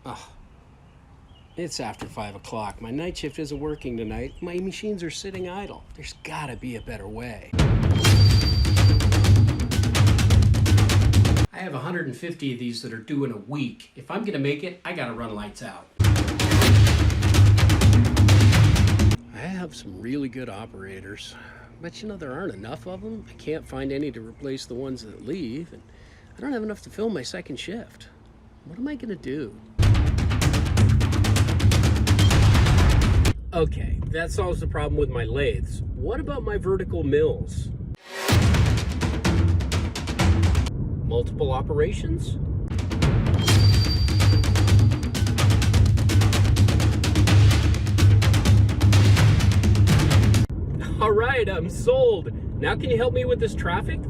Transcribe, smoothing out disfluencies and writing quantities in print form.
Ugh. It's after 5 o'clock. My night shift isn't working tonight. My machines are sitting idle. There's gotta be a better way. I have 150 of these that are due in a week. If I'm gonna make it, I gotta run lights out. I have some really good operators, but you know, there aren't enough of them. I can't find any to replace the ones that leave, and I don't have enough to fill my second shift. What am I gonna do? Okay, that solves the problem with my lathes. What about my vertical mills? Multiple operations? All right, I'm sold. Now can you help me with this traffic?